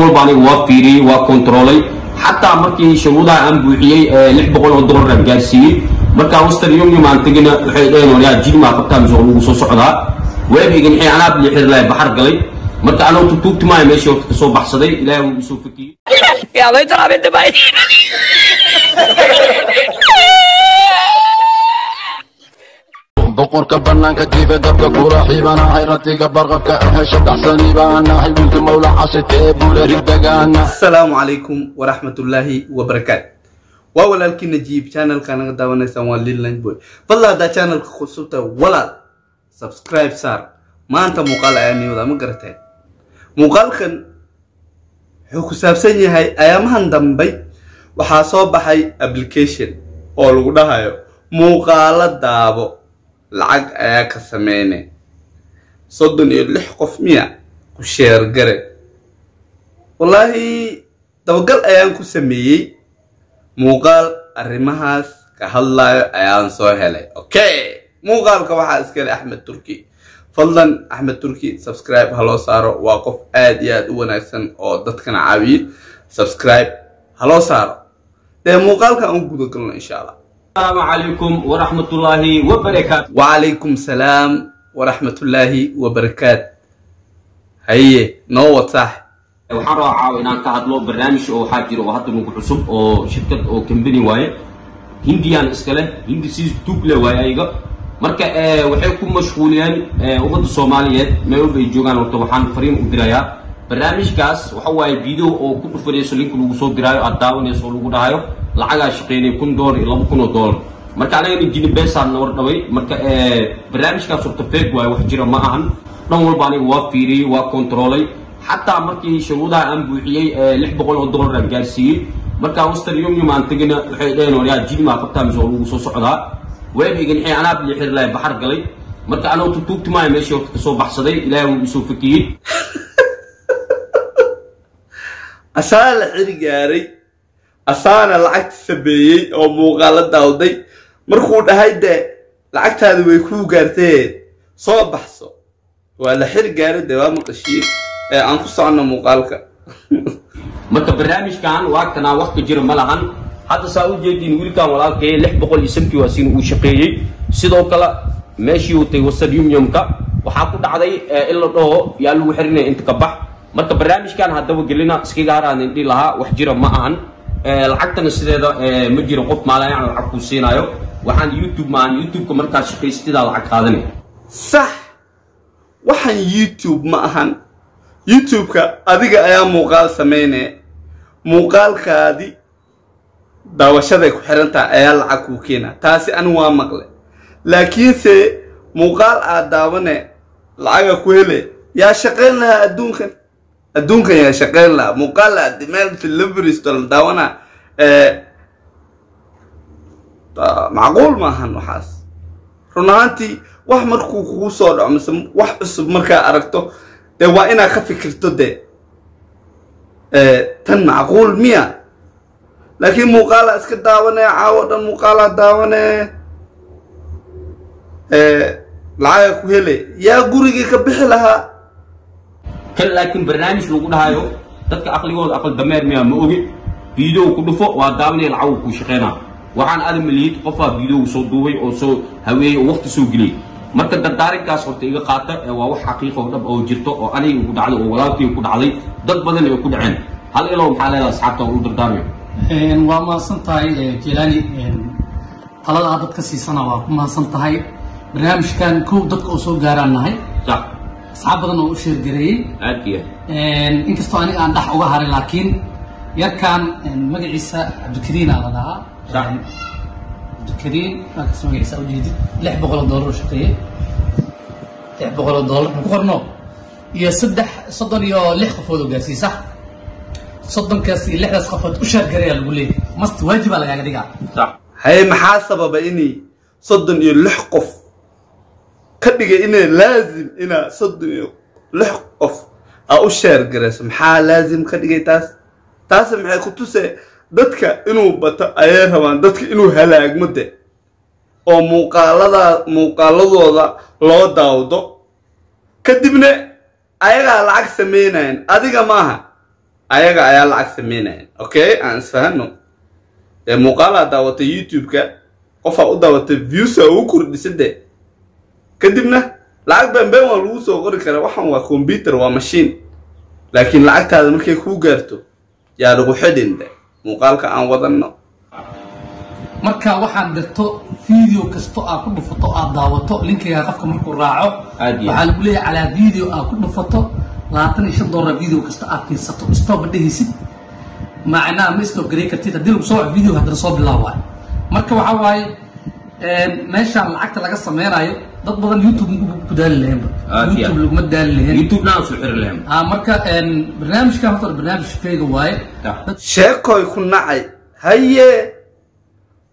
walba aniga waa fiiriyay waa controlay حتى مركي شروطها أن بوحيي لح بقول $1 جالسي مركا وستر يوم ما أنتجنا حيدين ولا جيل ما قبتها مزولو وصعدا ويبي جن أنا بلي لا بحر قلي مركا أنا وتوت ما ماشي وتصوب بحصدي لا وسوفكي يا بيت رابط دبي بقول كبرنا كتيف درك كورة حيبنا حيرتي كبرغك أحش أحسني بانا حيبنت مولى حشتي بولا ردقانا. السلام عليكم ورحمة الله وبركاته. وأولا لكن نجيب channel كان داونا سوى ليلين بوي. فالله دا channel خصوصا ولا subscribe صار. ما أنت مقال يعني ولا مقرتين. مقال خن حكو سابسني هاي أيام هندم بي وحاسوب هاي application أو لودا هايو مقال دابو. لعق أياك سميني صدني اللح قف مية كشير قري والله توقل أيان كسميي موقال الرمهاس كهلا أيان سوهلي أوكي موقال كواحد اسكالي أحمد تركي فضلا أحمد تركي سبسكرايب هلو صارو واقف آديات وناكسن أو دتكن عابيل سبسكرايب هلو صارو ده موقال كأنكو دكلنا إن شاء الله. السلام عليكم ورحمة الله وبركاته. وعليكم السلام ورحمة الله وبركاته. هي نوّة صح. وحنا عاونا كهدلو برنامج أو حاجة أو هذا نوع حسب أو شركة أو كمبني واي هنديان إسكاله هندي سيز توبله واي أيجا مركا وحيكون مشغولين وقت الصوماليات ما يبي يجوعان وطبعاً فريم إدرايا برنامج كاس وحواي فيديو أو كل فريق لينك لو صوت إدرايا أداون يسولو كده هايو لعجة شقيني كون دور إلا $100 مركا على إني جيني بس عن نور دوي مركا برنامج كاس وقتفيك واي وحجرا معهن نقول باني وافيري وكنترولي حتى مركي شروطها أن بوحيي لح بقول $1 جالسي مركا وستر يوم ما أنتجنا حيدين ولا جيل ما قبتها مزولو وصعدا ويبي جن أنا بلي لا بحر قلي مركا أنا وتوت ما ماشي وتصوب بحصدي لا وسوفكي أسال عرقاري أسانا لعقت سبيي أو مقالة داودي مرخود هيدا لعقت هذا ويكو قارتين صوب بحصو ولا حرقاري دوام القشير أنقص عنا مقالك مركا برنامج كان وقتنا وقت جير ملهن حتى ساوي جدين ويل كان ولا كي لح بقول يسمتي واسين وشقيي sidoo kale meeshii uu tagay wasad yumyumka waxa ku dhacday ila dhoo yaa lagu xirnay inta ka bax marka barnaamijkan hadaba gelina iskiga haraan indhi laha wax jira ma ahan lacagtana sideeda ma jiro qof maalayaan lacag ku siinayo waxaan youtube ka markaa shaqaystida lacag qaadanay صح waxaan youtube ma ahan youtube ka adiga ayaa muuqaal sameynay muuqaalkaadi daawashada ku xiranta ayaa lacag ku keena taasi aan waa maqlay laakiin se muuqaal aad daawane lacag ku hele yaa shaqeyn laha adduunkan yaa shaqeyn laha muuqaal aad meel delivery store daawana macquul ma ahan waxaas runaantii wax markuu kugu soo dhaco mise wax cusub markaa aragto dee waa inaad ka fikirto dee tan macquul miya laakiin muuqaala iska daawane caawo dhan muuqaala daawane lacag ku hele yaa gurigii ka bixi lahaa kan laakiin barnaamij lagu dhahayo dadka aqligooda aqal dameer miya ma ogi video ku dhufo waa daawanay lacag ku shaqeena waxaan aadam liid qofa video soo duubay oo soo haweey waqti soo gilay marka dadaarinkaas horta iga qaata waa wax xaqiiqo dhab oo jirto oo aniga ugu dhacday oo walaalkii ku dhacday dad badan ay ku dhaceen hal ilo maxaa leedahay asxaabta u dardaarmay waa ma santahay Jelani qalada dadka siisana waa ku ma santahay barnaamijkan ku dadka oo soo gaaranahay صح asxaab badan oo u sheer gareeyay aadiya inkastoo aniga aan dhax uga haray laakiin yarkan magaciisa Abdulkariin la dhahaa صح Abdulkariin magaciisa u jeedid $600 shaqeeyay $600 ku qorno iyo 36 qofood oo gaarsiis sax صدقني لحظة سقفت وشر قرية الولي مست واجب على قاعد يقع صح هاي محاسبة بإني صدقني لحقف كدقة إني لازم إنا صدقني لحقف أو شر قرية محا لازم كدقة تاس محا كنتوسة دتك إنه بتا أيها وان دتك إنه هلاك مدة أو مقالة لا داودو كدبنا أيها العكس مينين أديك ماها ayaga ayaa lacag sameynayaan. Okay, aan isfahano muuqaalaa daawatay youtube-ka qofaa u daawatay views ugu kordhisade kadibna lacag been waa lagu soo qori karaa. waxaan waa computer, waa machine, laakiin lacagtaada markay kuu gaarto yaa lagu xidhinda muuqaalka aan wadano. marka waxaan dirto video kasto aad ku dhufato aad daawato linkiga qofka markuu raaco waxaa lagu leeyahay calaa video aad ku dhufato $25 video kasta aad fiirsato stop dhehaysid macnaa ma stop garay kartid haddii lagu soo waco video haddana soo bilaabay. marka waxaa waaye meeshaan lacagta laga sameynayo dad badan youtube ku daali lahayn youtube laguma daali lahayn youtube naa soo xiri lahayn. marka barnaamijkan horta barnaamij feega waaye sheekoy ku nacay haye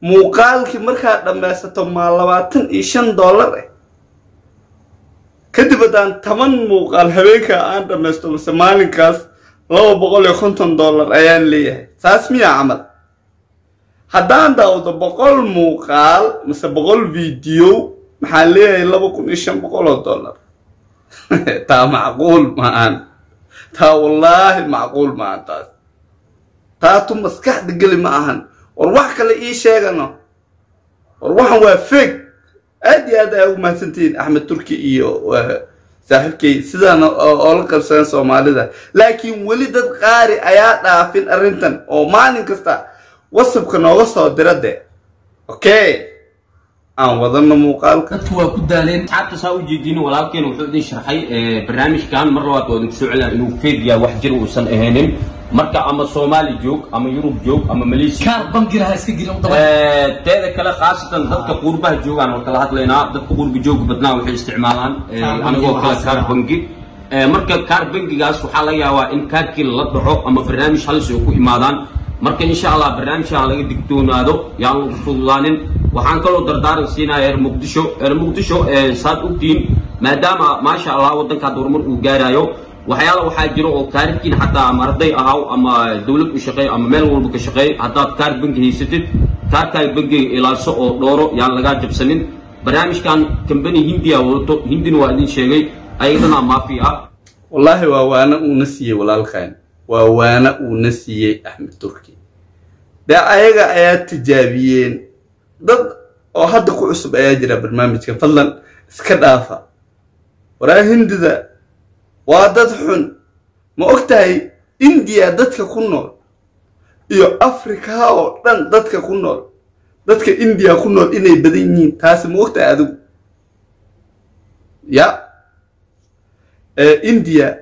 muuqaalkii markaa dhammaysato ma $25 kadib haddaan 10 muuqaal habeenka aan dhammaysto mise maalinkaas $250 ayaan leeyahay. saas miyaa camal? haddaan daawado 100 muuqaal mise 100 video maxaan leeyahay $2500. taa macquul maahan, taa wallaahi macquul maahan. taatu maskaxda geli ma ahan. war wax kale ii sheegano, war waxan waa fake. aad iyo aad ay ugu mahadsantihiin Axmed Turki iyo saaxiibkay sidaan oo la qabsan Soomaalida, laakiin weli dad qaari ayaa dhaafin arrintan oo maalin kasta WhatsApp-ka nooga soo dirade. okay, aan wadano muuqaalka. dadku waa ku daaleen. asxaabta saa u jeedin walaalkeen wuxuu idin sharxay barnaamijkan mar labaad oo idin soo celin inuu fake yahay, wax jir uusan ahaynin. marka ama Soomaali joog ama Yurub joog ama Malaysia kaar bangiga ha iska gelin daba teeda kale khaasatan dadka qurbaha joogaan oo kala hadlaynaa. dadka qurbi joog badnaa waxay isticmaalaan anagoo kala kaar bangi. marka kaar bangigaas waxaa laga yaabaa in kaarkii la dhaco ama barnaamij halis ay ku imaadaan. marka insha Allah barnaamijkan laga digtoonaado yaan lagu fududaanin. waxaan kaloo dardaaran siinayaa reer Muqdisho saad ogtiin maadaama maasha Allah wadanka horumar uu gaarayo waxyaalo waxaa jira oo kaarkiin xataa ama arday ahaw ama dawlad u shaqeey ama meel walba ka shaqeey haddaad kaar bangi haysatid kaarkaaga bangiga ilaalso oo dhooro yaan lagaa jabsanin. barnaamijkan company hindiya wadato, hindina waa idin sheegay ayadana maafi ah. wallaahi waa waana uuna siiyey walaalkaan, waa waana uuna siiyey Axmed Turki. dee ayaga ayaa tijaabiyeen. dad oo hadda ku cusub ayaa jira barnaamijka, fadlan iska dhaafa. waraa hindida waa dad xun. ma ogtahay India dadka ku nool iyo Afrika oo dhan dadka ku nool, dadka India ku nool inay badan yihiin? taasi ma ogtahay adigu? ya India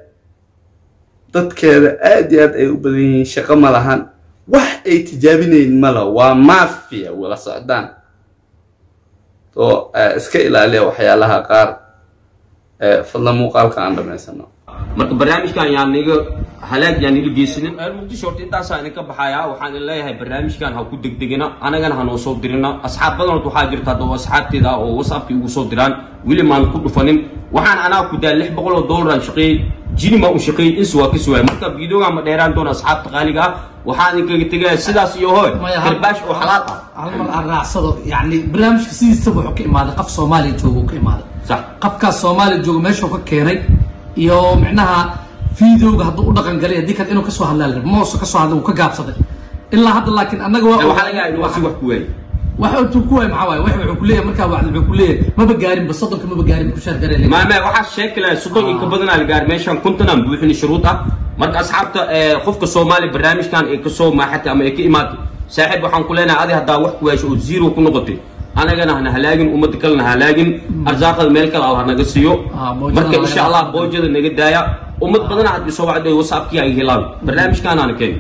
dadkeeda aad iyo aad ay u badan yihiin, shaqo ma lahan, wax ay tijaabinayn mala, waa mafia wala socdaan. oo iska ilaaliya waxyaalaha qaar. fadlan muuqaalka aan dhamaysano. marka barnaamijkan yaan niga halaag yaan ila geysinin. Muqdisho horta intaasaan idinka baxayaa. waxaan leeyahay barnaamijkan ha ku degdegina, anagana ha noo soo dirina. asxaab badan waxaa jirta hadda asxaabteeda oo WhatsApp-ki ugu soo diraan weli maan ku dhufanin. waxaan anaa ku daa $600 aan shaqeeyay, jini ma u shaqeeyay, insu waa ka suwaay. marka videoga ma dheeraan doona asxaabta qaaliga ah. waxaan idinkaga tegayaa sidaas iyo hooy karbaash oo xalaal ah. hal mar aan raacsado, yani barnaamijka sidiisa wuxuu ka imaaday qof Soomaali joogo ka imaaday. sax qofkaas Soomaali joogo meeshuu ka keenay iyo micnaha videoga hadduu u dhaqan galay haddii kale inuu ka soo hadlaa mooso ka soo hadlay uu ka gaabsaday ilaa hadda. laakiin annaga waxaa laga yaabaa inuu wax ku waayay. waxa uu ku waayay maxaa waaye? wuxuu ku leeyahay markaa wacdi wuxuu ku leeyahay maba gaarin ba 30 maba gaarin ku shaar gareelay. ma waxa sheekay 30 in ka badan la gaar meeshan kuntan buuxin shuruud ah. marka asxaabta qofka Soomaali barnaamijkan ay ka soo maaxatay ama ay ka imaatay saaxiib waxaan ku leenahay adi hadda wax ku waasho oo zero ku noqotay anagana hana halaagin umad kalena halaagin arzaaqada meel kale Allah naga siiyo. marka insha Allah boojada naga daaya umad badan hadii soo wacday WhatsApp-ki ay helaan barnaamijkan aan keen.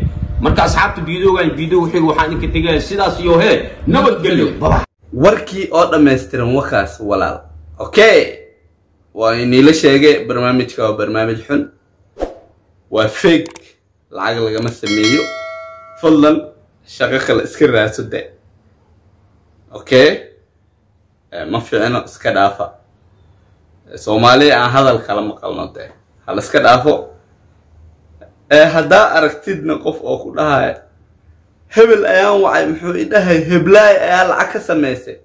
marka asxaabta videogan video wixii waxaan idinka tagay sidaas iyo nabad gelyo. warkii oo dhameystiran wakaas walaal. okay, waa inila sheegay barnaamijka waa barnaamij xun, waa fake, lacag lagama sameeyo. fadlan shaqo kale iska raasada. okay, ma fiicno, iska dhaafa. Soomaaliya aan hadal kala maqalno dee hal iska dhaafo. haddaa aragtidna qof oo ku dhahay hebel ayaan wacay muxuu i dhahay heblaay ayaa lacag ka samaysay,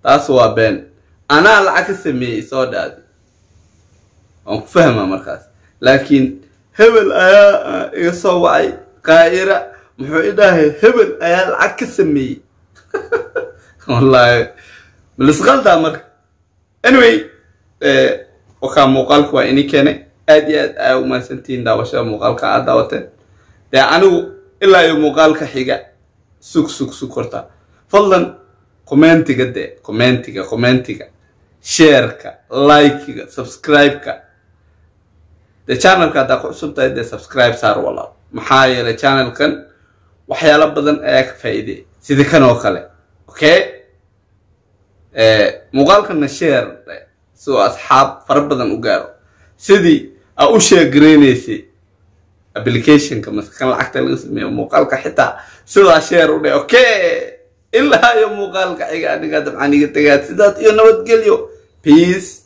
taas waa been. anaa lacag ka sameeyey soo dhaadi waan ku fahmaa markaas. laakiin hebel ayaa iga soo wacay qaa'ira muxuu idhahay hebel ayaa lacag ka sameeyey wallahi bilisqalda marka anyway waxa muuqaalku waa inii keenay aad iyo aad ay u maasantiin daawashada muuqaalka aad daawateen anigu ilaa iyo muuqaalka xiga sug horta fadlan commentiga shareka like-ga subscribe-ka channelka haddaa ku cusub tahay subscribe saar walaal maxaa yeelay channelkan waxyaalo badan ayaa ka faa'iiday sida kan oo kale okay muuqaalkana share soo asxaab fara badan u gaaro sidii aa u sheegreynaysa application-ka maskan lacagta laga sameeyo muuqaalka xitaa sidaa share u dheh okay ilaa iyo muuqaalka xiga aniga dabcan iga tagaad sidaas iyo nabadgelyo peace